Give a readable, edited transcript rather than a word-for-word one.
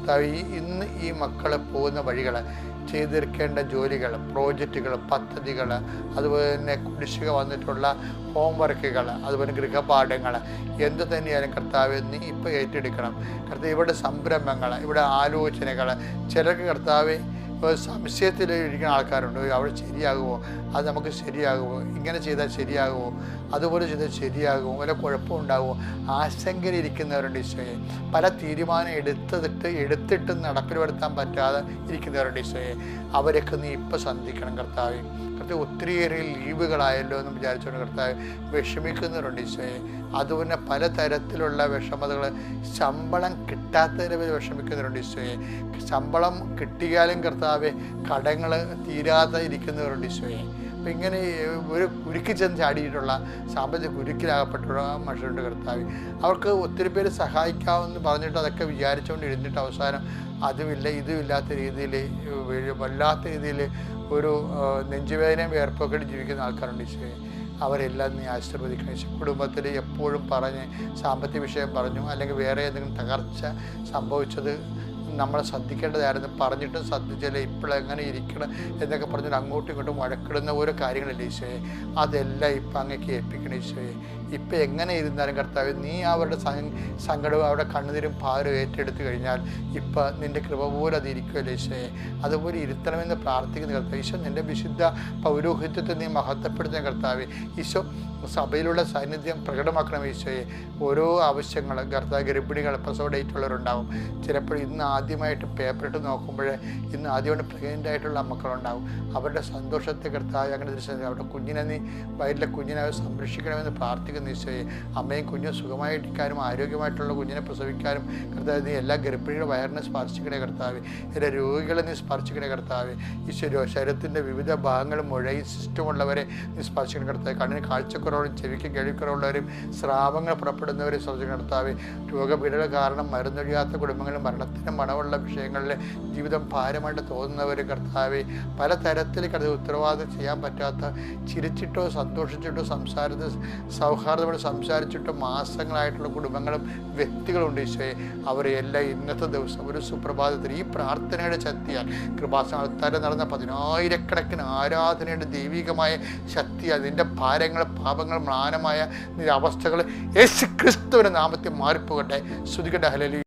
കർത്താവ് ഇന്ന് ഈ മക്കൾ പോകുന്ന വഴികൾ, ചെയ്തിരിക്കേണ്ട ജോലികൾ, പ്രോജക്റ്റുകൾ, പദ്ധതികൾ, അതുപോലെ തന്നെ കുടിശ്ശിക വന്നിട്ടുള്ള ഹോംവർക്കുകൾ, അതുപോലെ ഗൃഹപാഠങ്ങൾ, എന്തു തന്നെയായാലും കർത്താവ് നീ ഇപ്പോൾ ഏറ്റെടുക്കണം. കർത്താവ് ഇവിടെ സംരംഭങ്ങൾ, ഇവിടെ ആലോചനകൾ, ചിലർക്ക് കർത്താവ് സംശയത്തിൽ ഇരിക്കുന്ന ആൾക്കാരുണ്ട്. അവിടെ ശരിയാകുമോ, അത് നമുക്ക് ശരിയാകുമോ, ഇങ്ങനെ ചെയ്താൽ ശരിയാകുമോ, അതുപോലെ ചെയ്താൽ ശരിയാകുമോ, വല്ല കുഴപ്പമുണ്ടാകുമോ, ആശങ്കയിലിരിക്കുന്നവരുണ്ട് ഈശോയെ. പല തീരുമാനം എടുത്തിട്ട് നടപ്പിൽ വരുത്താൻ പറ്റാതെ ഇരിക്കുന്നവരുണ്ട് ഈശോയെ. അവരൊക്കെ നീ ഇപ്പം സന്ധിക്കണം കർത്താവ്. കർത്താവ് ഒത്തിരിയേറെ ലീവുകളായല്ലോ എന്ന് വിചാരിച്ചുകൊണ്ട് കർത്താവ് വിഷമിക്കുന്നവരുണ്ട് ഈശോയെ. അതുപോലെ പലതരത്തിലുള്ള വിഷമതകൾ, ശമ്പളം കിട്ടാത്തതിനെ വിഷമിക്കുന്നവരുണ്ട് ഈശോയെ. ശമ്പളം കിട്ടിയാലും കർത്താവ് കടങ്ങൾ തീരാതെ ഇരിക്കുന്നവരുണ്ട് ഈശോയെ. അപ്പം ഇങ്ങനെ ഒരു കുരുക്കി ചെന്ന് ചാടിയിട്ടുള്ള സാമ്പത്തിക കുരുക്കിലാകപ്പെട്ടുള്ള മനുഷ്യരുണ്ട് കർത്താവ്. അവർക്ക് ഒത്തിരി പേര് സഹായിക്കാമെന്ന് പറഞ്ഞിട്ട് അതൊക്കെ വിചാരിച്ചുകൊണ്ട് ഇരുന്നിട്ട് അവസാനം അതുമില്ല ഇതുമില്ലാത്ത രീതിയിൽ വല്ലാത്ത രീതിയിൽ ഒരു നെഞ്ചുവേദനയും വേർപ്പൊക്കെ ജീവിക്കുന്ന ആൾക്കാരുണ്ട് ഈശോയെ. അവരെല്ലാം നീ ആശീർവദിക്കണം ഈശോ. കുടുംബത്തിൽ എപ്പോഴും പറഞ്ഞ് സാമ്പത്തിക വിഷയം പറഞ്ഞു, അല്ലെങ്കിൽ വേറെ എന്തെങ്കിലും തകർച്ച സംഭവിച്ചത് നമ്മളെ ശ്രദ്ധിക്കേണ്ടതായിരുന്നു, പറഞ്ഞിട്ടും ശ്രദ്ധിച്ചാലേ ഇപ്പോഴെങ്ങനെ ഇരിക്കണം എന്നൊക്കെ പറഞ്ഞിട്ട് അങ്ങോട്ടും ഇങ്ങോട്ടും വഴക്കിടുന്ന ഓരോ കാര്യങ്ങളില്ലേ ഈശോയെ. അതെല്ലാം ഇപ്പം അങ്ങേക്ക് ഏൽപ്പിക്കണം ഈശോയെ. ഇപ്പം എങ്ങനെ ഇരുന്നാലും കർത്താവ് നീ അവരുടെ സങ്കടവും അവരുടെ കണ്ണുനീരും ഭാരം ഏറ്റെടുത്ത് കഴിഞ്ഞാൽ ഇപ്പം നിൻ്റെ കൃപ പോലെ അത് ഇരിക്കുമല്ലോ ഈശോയെ. അതുപോലെ ഇരുത്തണമെന്ന് പ്രാർത്ഥിക്കുന്ന കർത്താവ്. ഈശോ നിൻ്റെ വിശുദ്ധ പൗരോഹിത്യത്തെ നീ മഹത്വപ്പെടുത്തുന്ന കർത്താവ്. ഈശോ സഭയിലുള്ള സാന്നിധ്യം പ്രകടമാക്കണം ഈശോയെ. ഓരോ ആവശ്യങ്ങൾ കർത്താവ്, ഗർഭിണികൾ, പ്രസവ ഡേറ്റുള്ളവരുണ്ടാവും. ചിലപ്പോൾ ഇന്ന് ആദ്യമായിട്ട് പേപ്പറിട്ട് നോക്കുമ്പോൾ ഇന്ന് ആദ്യമായിട്ട് പ്രഗ്നൻ്റ് ആയിട്ടുള്ള മക്കളുണ്ടാവും. അവരുടെ സന്തോഷത്തെ കർത്താവ് അങ്ങനെ തിരിച്ചറിയുക. അവരുടെ കുഞ്ഞിനെ നീ വയറ്റിലെ കുഞ്ഞിനെ സംരക്ഷിക്കണമെന്ന് പ്രാർത്ഥിക്കുന്ന ഈശോയെ. അമ്മയും കുഞ്ഞും സുഖമായിട്ടിരിക്കാനും ആരോഗ്യമായിട്ടുള്ള കുഞ്ഞിനെ പ്രസവിക്കാനും കർത്താവ് നീ എല്ലാ ഗർഭിണികളുടെ വയറിനെ സ്പർശിക്കണേ കർത്താവ്. എല്ലാ രോഗികളെ നീ സ്പർശിക്കണേ കർത്താവ്. ഈശോ ശരീരത്തിൻ്റെ വിവിധ ഭാഗങ്ങളും മുഴയും സിസ്റ്റമുള്ളവരെ നീ സ്പർശിക്കണേ കർത്താവ്. കണ്ണിന് കാഴ്ചക്കുറവുകളും ചെവിക്ക് കേൾവിക്കുറവുള്ളവരും സ്രാവങ്ങൾ പുറപ്പെടുന്നവരെ സ്പർശിക്കണേ കർത്താവ്. രോഗപീഠകൾ കാരണം മരുന്നൊഴിയാത്ത കുടുംബങ്ങളും മരണത്തിനും മണമുള്ള വിഷയങ്ങളിൽ ജീവിതം ഭാരമായിട്ട് തോന്നുന്നവർ കർത്താവ്. പലതരത്തിൽ കർത്താവ് ഉത്തരവാദിത്തം ചെയ്യാൻ പറ്റാത്ത, ചിരിച്ചിട്ടോ സന്തോഷിച്ചിട്ടോ സൗഹാർദ്ദത്തോടെ സംസാരിച്ചിട്ടോ മാസങ്ങളായിട്ടുള്ള കുടുംബങ്ങളും വ്യക്തികളുണ്ട് ഈശോയെ. അവരെല്ലാം ഇന്നത്തെ ദിവസം ഒരു സുപ്രഭാതത്തിൽ ഈ പ്രാർത്ഥനയുടെ ശക്തിയാൽ, കൃപാസനത്താരം നടന്ന 10,000കണക്കിന് ആരാധനയുടെ ദൈവികമായ ശക്തിയാൽ നിൻ്റെ ഭാരങ്ങൾ, പാപങ്ങൾ, മ്ലാനമായ അവസ്ഥകൾ യേശു ക്രിസ്തുവിൻ്റെ നാമത്തിൽ മാറിപ്പോകട്ടെ. സ്തുതിക്കട്ടെ. ഹല്ലേലൂയ.